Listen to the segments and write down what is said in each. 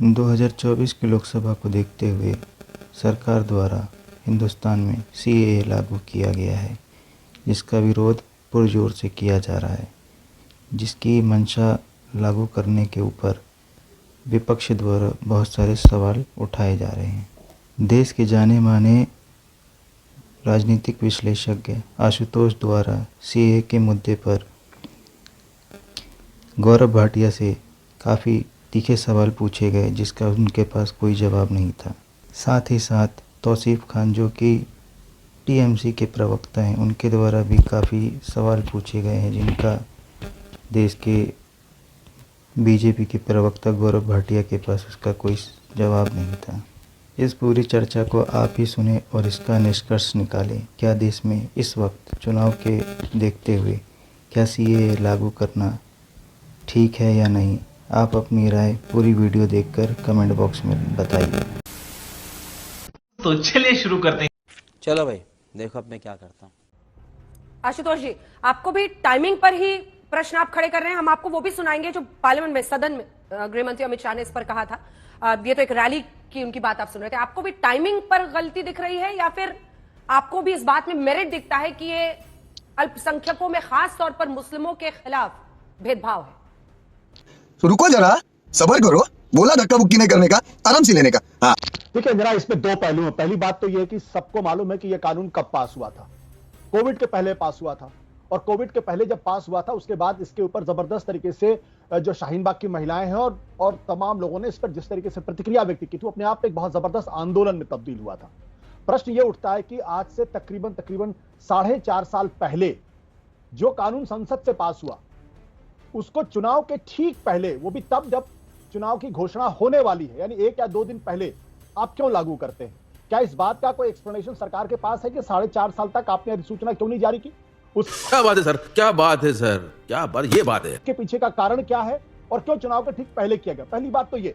2024 की लोकसभा को देखते हुए सरकार द्वारा हिंदुस्तान में सीएए लागू किया गया है, जिसका विरोध पुरजोर से किया जा रहा है, जिसकी मंशा लागू करने के ऊपर विपक्ष द्वारा बहुत सारे सवाल उठाए जा रहे हैं। देश के जाने माने राजनीतिक विश्लेषज्ञ आशुतोष द्वारा सीएए के मुद्दे पर गौरव भाटिया से काफ़ी तीखे सवाल पूछे गए, जिसका उनके पास कोई जवाब नहीं था। साथ ही साथ तौसीफ खान, जो कि टीएमसी के प्रवक्ता हैं, उनके द्वारा भी काफ़ी सवाल पूछे गए हैं, जिनका देश के बीजेपी के प्रवक्ता गौरव भाटिया के पास उसका कोई जवाब नहीं था। इस पूरी चर्चा को आप ही सुने और इसका निष्कर्ष निकालें। क्या देश में इस वक्त चुनाव के देखते हुए क्या सीएए लागू करना ठीक है या नहीं? आप अपनी राय पूरी वीडियो देखकर कमेंट बॉक्स में बताइए। तो चलिए शुरू करते हैं। चलो भाई, देखो अब मैं क्या करता हूँ। आशुतोष जी, आपको भी टाइमिंग पर ही प्रश्न आप खड़े कर रहे हैं, हम आपको वो भी सुनाएंगे जो पार्लियामेंट में, सदन में गृह मंत्री अमित शाह ने इस पर कहा था। ये तो एक रैली की उनकी बात आप सुन रहे थे। आपको भी टाइमिंग पर गलती दिख रही है या फिर आपको भी इस बात में मेरिट दिखता है कि ये अल्पसंख्यकों में खास तौर पर मुस्लिमों के खिलाफ भेदभाव है? तो रुको जरा, सब्र करो। बोला धक्का बुक्की नहीं करने का, आराम से लेने का। हाँ, ठीक है, जरा इसमें दो पहलू हैं। पहली बात तो यह कि सबको मालूम है कि यह कानून कब पास हुआ था। कोविड के पहले पास हुआ था, और कोविड के पहले जब पास हुआ था उसके बाद इसके ऊपर जबरदस्त तरीके से जो शाहीन बाग की महिलाएं हैं और तमाम लोगों ने इस पर जिस तरीके से प्रतिक्रिया व्यक्त की थी, अपने आप में एक बहुत जबरदस्त आंदोलन में तब्दील हुआ था। प्रश्न यह उठता है कि आज से तकरीबन 4.5 साल पहले जो कानून संसद से पास हुआ, उसको चुनाव के ठीक पहले, वो भी तब जब चुनाव की घोषणा होने वाली है, यानी 1 या 2 दिन पहले आप क्यों लागू करते हैं? क्या इस बात का कोई एक्सप्लेनेशन सरकार के पास है कि 4.5 साल तक आपने अधिसूचना क्यों नहीं जारी की? क्या बात है सर, क्या बात है सर, क्या बात, ये बात है के पीछे का कारण क्या है और क्यों चुनाव के ठीक पहले किया गया? पहली बात तो ये।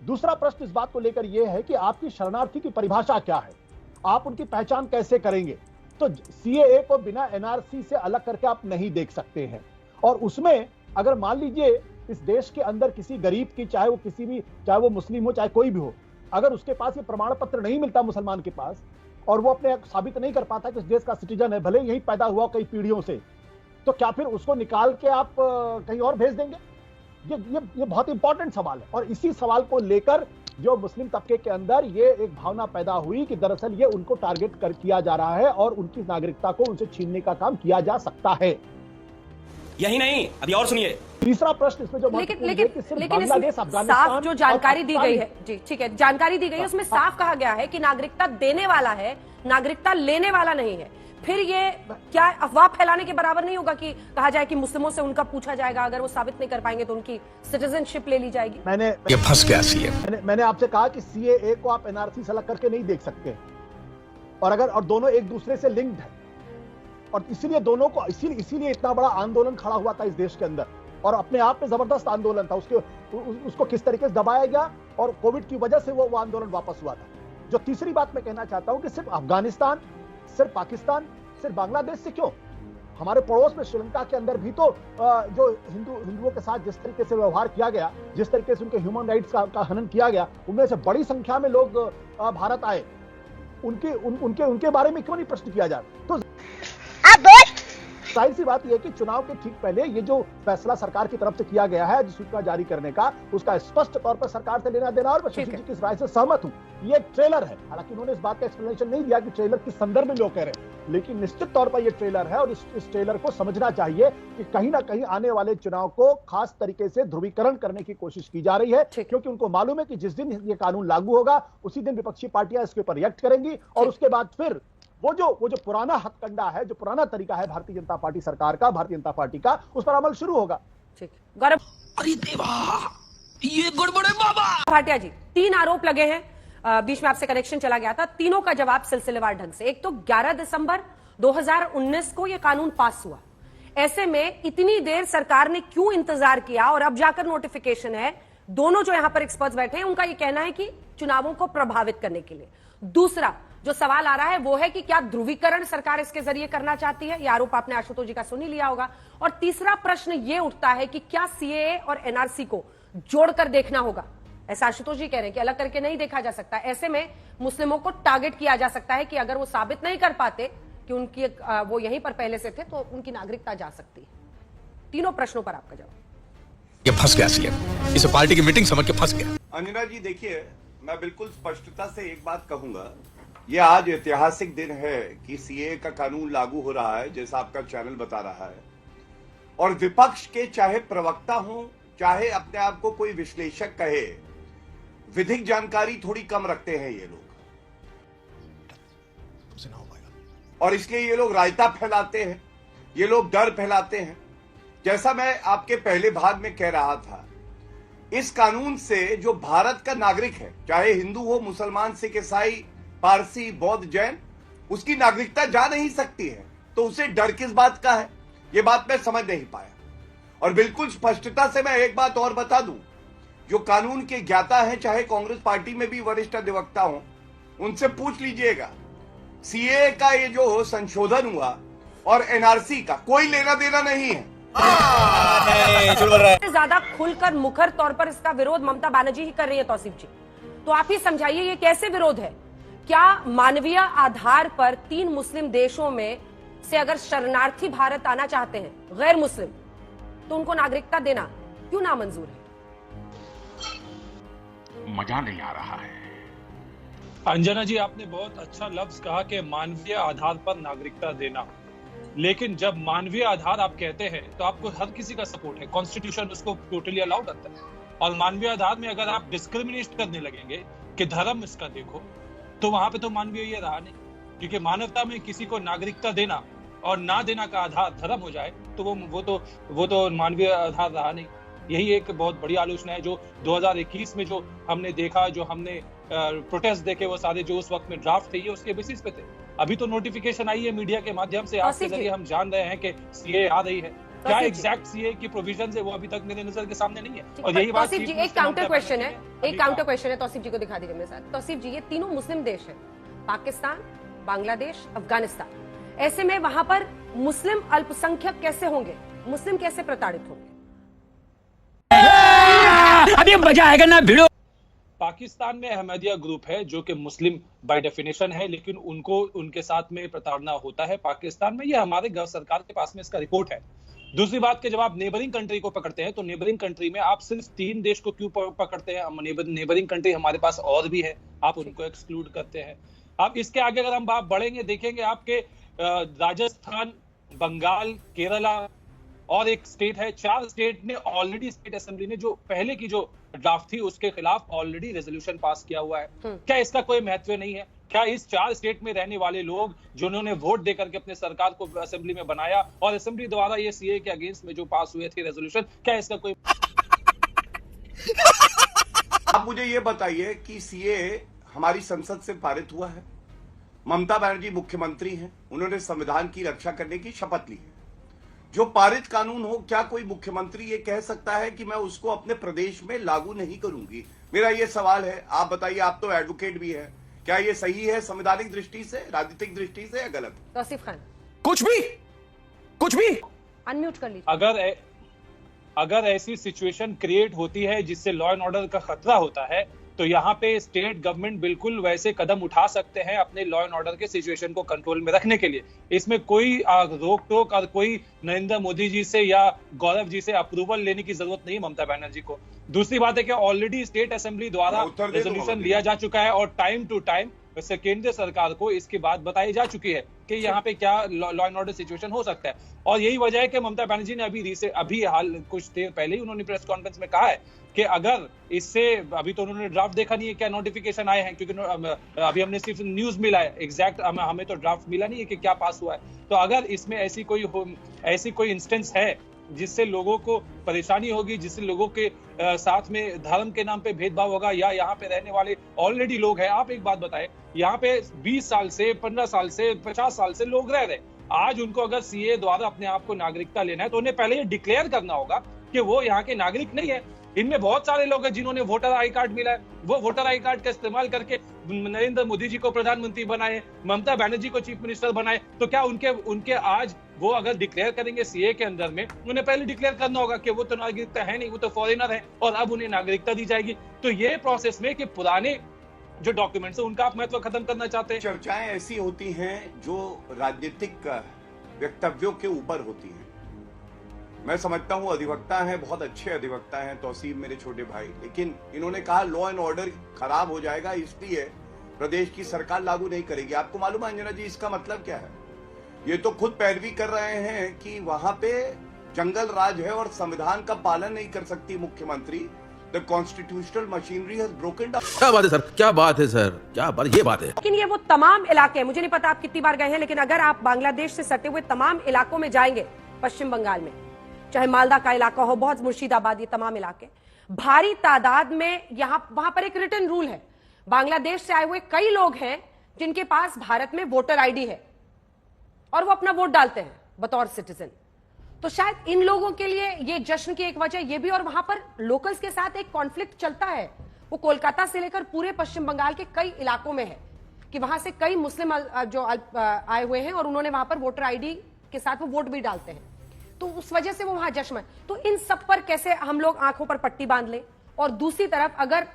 दूसरा प्रश्न इस बात को लेकर यह है कि आपकी शरणार्थी की परिभाषा क्या है, आप उनकी पहचान कैसे करेंगे? तो सीएए को बिना एनआरसी से अलग करके आप नहीं देख सकते हैं। और उसमें अगर मान लीजिए इस देश के अंदर किसी गरीब की, चाहे वो मुस्लिम हो चाहे कोई भी हो, अगर उसके पास ये प्रमाण पत्र नहीं मिलता मुसलमान के पास, और वो अपने साबित नहीं कर पाता कि इस देश का सिटीजन है, भले यही पैदा हुआ कई पीढ़ियों से, तो क्या फिर उसको निकाल के आप कहीं और भेज देंगे? ये बहुत इंपॉर्टेंट सवाल है। और इसी सवाल को लेकर जो मुस्लिम तबके के अंदर ये एक भावना पैदा हुई कि दरअसल ये उनको टारगेट किया जा रहा है और उनकी नागरिकता को उनसे छीनने का काम किया जा सकता है। यही नहीं, अभी और सुनिए। तीसरा प्रश्न इसमें जो लेकिन साफ जो जानकारी दी गई है, जी ठीक है, जानकारी दी गई है, उसमें साफ कहा गया है कि नागरिकता देने वाला है, नागरिकता लेने वाला नहीं है। फिर ये क्या अफवाह फैलाने के बराबर नहीं होगा कि कहा जाए कि मुस्लिमों से उनका पूछा जाएगा, अगर वो साबित नहीं कर पाएंगे तो उनकी सिटीजनशिप ले ली जाएगी? ये फंस गया सीए। मैंने आपसे कहा कि सीएए को आप एनआरसी से अलग करके नहीं देख सकते, और दोनों एक दूसरे से लिंक्ड है, और इसीलिए दोनों को इसीलिए इतना बड़ा आंदोलन खड़ा हुआ था इस देश के अंदर, और अपने आप में जबरदस्त आंदोलन था। उसको किस तरीके से दबाया गया और कोविड की वजह से वो आंदोलन वापस हुआ था। जो तीसरी बात मैं कहना चाहता हूं कि सिर्फ अफगानिस्तान, सिर्फ पाकिस्तान, सिर्फ बांग्लादेश से क्यों, हमारे पड़ोस में श्रीलंका के अंदर भी तो जो हिंदुओं के साथ जिस तरीके से व्यवहार किया गया, जिस तरीके से उनके ह्यूमन राइट्स का हनन किया गया, उनमें से बड़ी संख्या में लोग भारत आए, उनके बारे में क्यों नहीं प्रश्न किया जा रहा? तो जाहिर सी बात यह है कि चुनाव के ठीक पहले ये जो फैसला सरकार की तरफ से किया गया है अधिसूचना जारी करने का, उसका स्पष्ट तौर पर सरकार से लेना देना, और मैं शशि जी की इस राय से सहमत हूं। ये ट्रेलर है, हालांकि उन्होंने इस बात का एक्सप्लेनेशन नहीं दिया कि ट्रेलर किस संदर्भ में लोग कह रहे हैं, लेकिन निश्चित तौर पर यह ट्रेलर है, और इस ट्रेलर को समझना चाहिए कि कहीं ना कहीं आने वाले चुनाव को खास तरीके से ध्रुवीकरण करने की कोशिश की जा रही है, क्योंकि उनको मालूम है कि जिस दिन ये कानून लागू होगा उसी दिन विपक्षी पार्टियां इसके ऊपर रिएक्ट करेंगी, और उसके बाद फिर वो जो पुराना हथकंडा है, जो पुराना तरीका है भारतीय जनता पार्टी सरकार का, भारतीय जनता पार्टी का, उस पर अमल शुरू होगा। ठीक, गौरव। अरे देवा, ये गड़बड़ है बाबा। भाटिया जी, 3 आरोप लगे हैं, बीच में आपसे कनेक्शन चला गया था, तीनों का जवाब सिलसिलेवार ढंग से। एक तो 11 दिसंबर 2019 को यह कानून पास हुआ, ऐसे में इतनी देर सरकार ने क्यों इंतजार किया और अब जाकर नोटिफिकेशन है? दोनों जो यहां पर एक्सपर्ट्स बैठे हैं उनका यह कहना है कि चुनावों को प्रभावित करने के लिए। दूसरा जो सवाल आ रहा है वो है कि क्या ध्रुवीकरण सरकार इसके जरिए करना चाहती है? यह आरोप आपने आशुतोष जी का सुन ही लिया होगा। और तीसरा प्रश्न यह उठता है कि क्या सीएए और एनआरसी को जोड़कर देखना होगा? ऐसा आशुतोष जी कह रहे हैं कि अलग करके नहीं देखा जा सकता। ऐसे में मुस्लिमों को टारगेट किया जा सकता है कि अगर वो साबित नहीं कर पाते कि उनकी वो यहीं पर पहले से थे तो उनकी नागरिकता जा सकती है। तीनों प्रश्नों पर आपका जवाब। ये फंस गया सीएम, इसे पार्टी की मीटिंग समझ के फंस गया। अंजना जी देखिए, मैं बिल्कुल स्पष्टता से एक बात कहूंगा, ये आज ऐतिहासिक दिन है कि सीए का कानून लागू हो रहा है, जैसा आपका चैनल बता रहा है। और विपक्ष के चाहे प्रवक्ता हो, चाहे अपने आप को कोई विश्लेषक कहे, विधिक जानकारी थोड़ी कम रखते हैं ये लोग, और इसलिए ये लोग रायता फैलाते हैं, ये लोग डर फैलाते हैं। जैसा मैं आपके पहले भाग में कह रहा था, इस कानून से जो भारत का नागरिक है, चाहे हिंदू हो, मुसलमान, सिख, ईसाई, पारसी, बौद्ध, जैन, उसकी नागरिकता जा नहीं सकती है। तो उसे डर किस बात का है, ये बात मैं समझ नहीं पाया। और बिल्कुल स्पष्टता से मैं एक बात और बता दूं, जो कानून के ज्ञाता हैं, चाहे कांग्रेस पार्टी में भी वरिष्ठ अधिवक्ता हो, उनसे पूछ लीजिएगा, सीए का ये जो संशोधन हुआ और एनआरसी का कोई लेना देना नहीं है। ज्यादा खुलकर मुखर तौर पर इसका विरोध ममता बनर्जी ही कर रही है तौसीफ जी, तो आप ही समझाइए ये कैसे विरोध है? क्या मानवीय आधार पर 3 मुस्लिम देशों में से अगर शरणार्थी भारत आना चाहते हैं, गैर मुस्लिम, तो उनको नागरिकता देना क्यों नामंजूर है? मजा नहीं आ रहा है। अंजना जी, आपने बहुत अच्छा लफ्ज कहा कि मानवीय आधार पर नागरिकता देना, लेकिन जब मानवीय आधार आप कहते हैं तो आपको हर किसी का सपोर्ट है, कॉन्स्टिट्यूशन उसको टोटली अलाउ करता है। और मानवीय आधार में अगर आप डिस्क्रिमिनेट करने लगेंगे कि धर्म इसका देखो, तो वहां पे तो मानवीय ये रहा नहीं, क्योंकि मानवता में किसी को नागरिकता देना और ना देना का आधार धर्म हो जाए तो वो तो मानवीय आधार रहा नहीं। यही एक बहुत बड़ी आलोचना है जो 2021 में जो हमने देखा, जो हमने प्रोटेस्ट देखे, वो सारे जो उस वक्त में ड्राफ्ट थे ये उसके बेसिस पे थे। अभी तो नोटिफिकेशन आई है मीडिया के माध्यम से, आपके जरिए हम जान रहे हैं कि सीए आ रही है। क्या एग्जैक्ट सीए की प्रोविजन है वो अभी तक मेरे नजर के सामने नहीं है। और यही बात तौसीफ जी, एक काउंटर क्वेश्चन है, तौसीफ जी को दिखा दीजिए मेरे साथ। तौसीफ जी, ये तीनों मुस्लिम देश है, पाकिस्तान, बांग्लादेश, अफगानिस्तान। ऐसे में वहां पर मुस्लिम अल्पसंख्यक कैसे होंगे, मुस्लिम कैसे प्रताड़ित होंगे? अभी मजा आएगा ना भिड़ो। पाकिस्तान में अहमदिया ग्रुप है जो कि मुस्लिम बाय डेफिनेशन है, लेकिन उनको उनके साथ में प्रताड़ना होता है पाकिस्तान में। ये हमारे सरकार के पास में इसका रिपोर्ट है। दूसरी बात कि जब आप नेबरिंग कंट्री को पकड़ते हैं तो नेबरिंग कंट्री में आप सिर्फ 3 देश को क्यों पकड़ते हैं? नेबरिंग कंट्री हमारे पास और भी है, आप उनको एक्सक्लूड करते हैं। आप इसके आगे अगर हम बात बढ़ेंगे, देखेंगे आपके राजस्थान, बंगाल, केरला और एक स्टेट है, 4 स्टेट ने ऑलरेडी स्टेट असेंबली ने जो पहले की जो ड्राफ्ट थी उसके खिलाफ ऑलरेडी रेजोल्यूशन पास किया हुआ है। क्या इसका कोई महत्व नहीं है? क्या इस 4 स्टेट में रहने वाले लोग जिन्होंने वोट देकर के अपने सरकार को असेंबली में बनाया और असेंबली द्वारा ये सीए के अगेंस्ट में जो पास हुए थे रेजोल्यूशन, क्या इसका कोई आप मुझे ये बताइए कि सीए हमारी संसद से पारित हुआ है, ममता बनर्जी मुख्यमंत्री हैं, उन्होंने संविधान की रक्षा करने की शपथ ली है। जो पारित कानून हो, क्या कोई मुख्यमंत्री ये कह सकता है कि मैं उसको अपने प्रदेश में लागू नहीं करूंगी? मेरा ये सवाल है, आप बताइए, आप तो एडवोकेट भी हैं, क्या ये सही है संवैधानिक दृष्टि से, राजनीतिक दृष्टि से, या गलत? तौसीफ खान, कुछ भी अनम्यूट कर लीजिए। अगर ऐसी सिचुएशन क्रिएट होती है जिससे लॉ एंड ऑर्डर का खतरा होता है, तो यहाँ पे स्टेट गवर्नमेंट बिल्कुल वैसे कदम उठा सकते हैं अपने लॉ एंड ऑर्डर के सिचुएशन को कंट्रोल में रखने के लिए। इसमें कोई रोक टोक और कोई नरेंद्र मोदी जी से या गौरव जी से अप्रूवल लेने की जरूरत नहीं है ममता बनर्जी को। दूसरी बात है कि ऑलरेडी स्टेट असेंबली द्वारा रेजोल्यूशन लिया जा चुका है और टाइम टू टाइम वैसे केंद्र सरकार को इसकी बात बताई जा चुकी है कि यहाँ पे क्या लॉ एंड ऑर्डर सिचुएशन हो सकता है। और यही वजह है कि ममता बनर्जी ने अभी हाल कुछ देर पहले ही उन्होंने प्रेस कॉन्फ्रेंस में कहा है कि अगर इससे, अभी तो उन्होंने ड्राफ्ट देखा नहीं है क्या नोटिफिकेशन आए हैं, क्योंकि अभी हमने सिर्फ न्यूज मिला है, एग्जैक्ट हमें तो ड्राफ्ट मिला नहीं है कि क्या पास हुआ है। तो अगर इसमें ऐसी कोई इंस्टेंस है जिससे लोगों को परेशानी होगी, जिससे लोगों के साथ में धर्म के नाम पे भेदभाव होगा, या यहाँ पे रहने वाले ऑलरेडी लोग हैं, आप एक बात बताएं, यहाँ पे 20 साल से, 15 साल से, 50 साल से लोग रह रहे, आज उनको अगर सीए द्वारा अपने आप को नागरिकता लेना है तो उन्हें पहले ये डिक्लेयर करना होगा कि वो यहाँ के नागरिक नहीं है। इनमें बहुत सारे लोग हैं जिन्होंने वोटर आई कार्ड मिला है, वो वोटर आई कार्ड का इस्तेमाल करके नरेंद्र मोदी जी को प्रधानमंत्री बनाए, ममता बनर्जी को चीफ मिनिस्टर बनाए। तो क्या उनके आज वो अगर डिक्लेयर करेंगे सीए के अंदर में, उन्हें पहले डिक्लेयर करना होगा कि वो तो नागरिकता है नहीं, वो तो फॉरेनर है, और अब उन्हें नागरिकता दी जाएगी। तो ये प्रोसेस में कि पुराने जो डॉक्यूमेंट्स है उनका आप महत्व खत्म करना चाहते हैं। चर्चाएं ऐसी होती हैं जो राजनीतिक वक्तव्यों के ऊपर होती हैं। मैं समझता हूं अधिवक्ता हैं, बहुत अच्छे अधिवक्ता हैं तौसीफ मेरे छोटे भाई, लेकिन इन्होंने कहा लॉ एंड ऑर्डर खराब हो जाएगा इसलिए प्रदेश की सरकार लागू नहीं करेगी। आपको मालूम है अंजना जी इसका मतलब क्या है? ये तो खुद पैरवी कर रहे हैं कि वहां पे जंगल राज है और संविधान का पालन नहीं कर सकती मुख्यमंत्री। The constitutional machinery has broken down. क्या बात है सर, क्या बात है सर, क्या बात, ये बात है। लेकिन ये वो तमाम इलाके हैं, मुझे नहीं पता आप कितनी बार गए हैं, लेकिन अगर आप बांग्लादेश से सटे हुए तमाम इलाकों में जाएंगे पश्चिम बंगाल में, चाहे मालदा का इलाका हो, बहुत मुर्शिदाबाद, ये तमाम इलाके भारी तादाद में वहां पर एक रिटन रूल है। बांग्लादेश से आए हुए कई लोग हैं जिनके पास भारत में वोटर आईडी है और वो अपना वोट डालते हैं बतौर सिटीजन। तो शायद इन लोगों के लिए ये जश्न की एक वजह ये भी, और वहां पर लोकल्स के साथ एक कॉन्फ्लिक्ट चलता है, वो कोलकाता से लेकर पूरे पश्चिम बंगाल के कई इलाकों में है कि वहां से कई मुस्लिम जो आए हुए हैं और उन्होंने वहां पर वोटर आईडी के साथ वो वोट भी डालते हैं, तो उस वजह से वो वहां जश्न है। तो इन सब पर कैसे हम लोग आंखों पर पट्टी बांध लें, और दूसरी तरफ अगर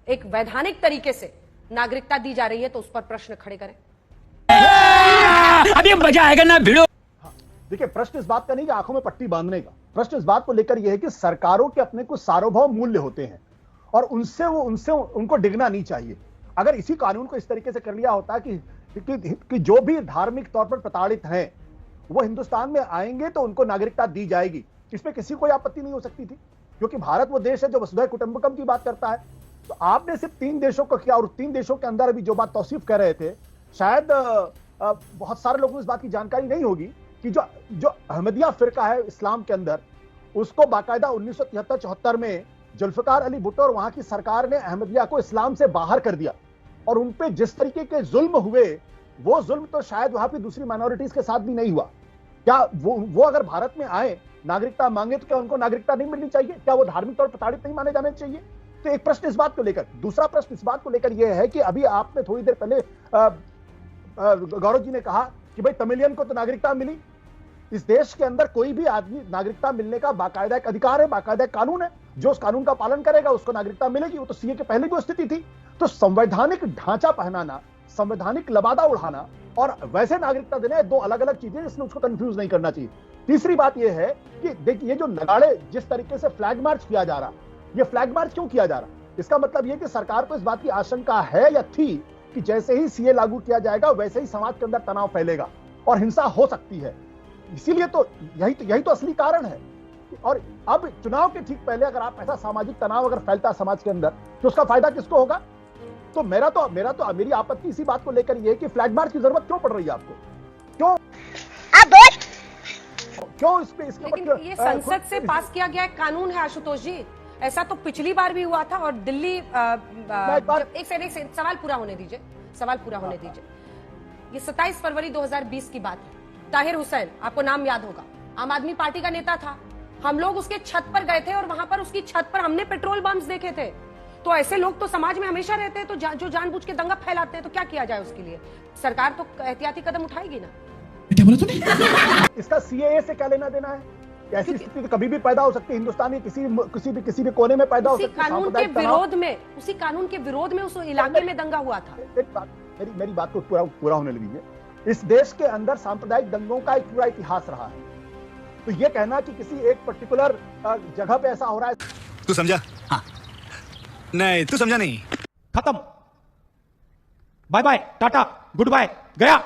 एक वैधानिक तरीके से नागरिकता दी जा रही है तो उस पर प्रश्न खड़े करें। अभी मजा आएगा ना भिड़ो। देखिए, प्रश्न इस बात का नहीं कि आंखों में पट्टी बांधने का, प्रश्न इस बात को लेकर यह है कि सरकारों के अपने कुछ सार्वभौम मूल्य होते हैं और उनसे उनको डिगना नहीं चाहिए। अगर इसी कानून को इस तरीके से कर लिया होता कि जो भी धार्मिक तौर पर प्रताड़ित हैं वो हिंदुस्तान में आएंगे तो उनको नागरिकता दी जाएगी, इसमें किसी कोई आपत्ति नहीं हो सकती थी, क्योंकि भारत वो देश है जो वसुधैव कुटुंबकम की बात करता है। तो आपने सिर्फ 3 देशों को किया, और 3 देशों के अंदर अभी जो बात तौसीफ कर रहे थे, शायद बहुत सारे लोगों को इस बात की जानकारी नहीं होगी कि जो अहमदिया फिरका है इस्लाम के अंदर, उसको बाकायदा 1973-74 में जुल्फिकार अली भुट्टो और वहां की सरकार ने अहमदिया को इस्लाम से बाहर कर दिया, और उन पे जिस तरीके के जुल्म हुए, वो जुल्म तो शायद वहां पे दूसरी माइनॉरिटीज के साथ भी नहीं हुआ। क्या वो अगर भारत में आए, नागरिकता मांगे, तो क्या उनको नागरिकता नहीं मिलनी चाहिए? क्या वो धार्मिक तौर पर प्रताड़ित नहीं माने जाने चाहिए? तो एक प्रश्न इस बात को लेकर। दूसरा प्रश्न इस बात को लेकर यह है कि अभी आपने थोड़ी देर पहले गौरव जी ने कहा कि भाई तमिलियन को तो नागरिकता मिली। इस देश के अंदर कोई भी आदमी नागरिकता मिलने का बाकायदा एक अधिकार है, बाकायदा एक कानून है, जो उस कानून का पालन करेगा उसको नागरिकता मिलेगी। वो तो सीए के पहले की स्थिति थी। तो संवैधानिक ढांचा पहनाना, संवैधानिक लबादा उड़ाना और वैसे नागरिकता देना, 2 अलग अलग चीजें, इसलिए उसको कंफ्यूज नहीं करना चाहिए। तीसरी बात यह है कि देखिए, ये जो नगाड़े जिस तरीके से फ्लैग मार्च किया जा रहा, ये फ्लैग मार्च क्यों किया जा रहा? इसका मतलब यह कि सरकार को इस बात की आशंका है या थी कि जैसे ही सीए लागू किया जाएगा वैसे ही समाज के अंदर तनाव फैलेगा और हिंसा हो सकती है। इसीलिए तो यही तो असली कारण है। और अब चुनाव के ठीक पहले अगर आप ऐसा सामाजिक तनाव अगर फैलता है समाज के अंदर, तो उसका फायदा किसको होगा? तो मेरी आपत्ति इसी बात को लेकर यह कि फ्लैग मार्च की जरूरत क्यों पड़ रही है आपको? क्यों इसके लेकिन ये संसद से पास किया गया एक कानून है आशुतोष जी, ऐसा तो पिछली बार भी हुआ था। और दिल्ली एक से सवाल पूरा होने दीजिए, ये 27 फरवरी 2020 की बात है। ताहिर हुसैन, आपको नाम याद होगा, आम आदमी पार्टी का नेता था। हम लोग उसके छत पर गए थे और वहां पर उसकी छत पर हमने पेट्रोल बम्स देखे थे। तो ऐसे लोग तो समाज में हमेशा रहते हैं, तो जो जानबूझ के दंगा फैलाते हैं, तो क्या किया जाए उसके लिए? सरकार तो एहतियाती कदम उठाएगी ना। क्या बोला तूने? इसका सीएए से क्या लेना देना है? ऐसी स्थिति तो कभी भी पैदा हो सकती है हिंदुस्तान के किसी भी कोने में पैदा हो सकती है। उसी कानून के विरोध में उस इलाके में दंगा हुआ था। मेरी बात को पूरा होने दीजिए। इस देश के अंदर सांप्रदायिक दंगों का एक पूरा इतिहास रहा है। तो ये कहना कि किसी एक पर्टिकुलर जगह पे ऐसा हो रहा है, तू समझा? हाँ। नहीं, तू समझा नहीं। खत्म, bye bye, tata, goodbye, गया।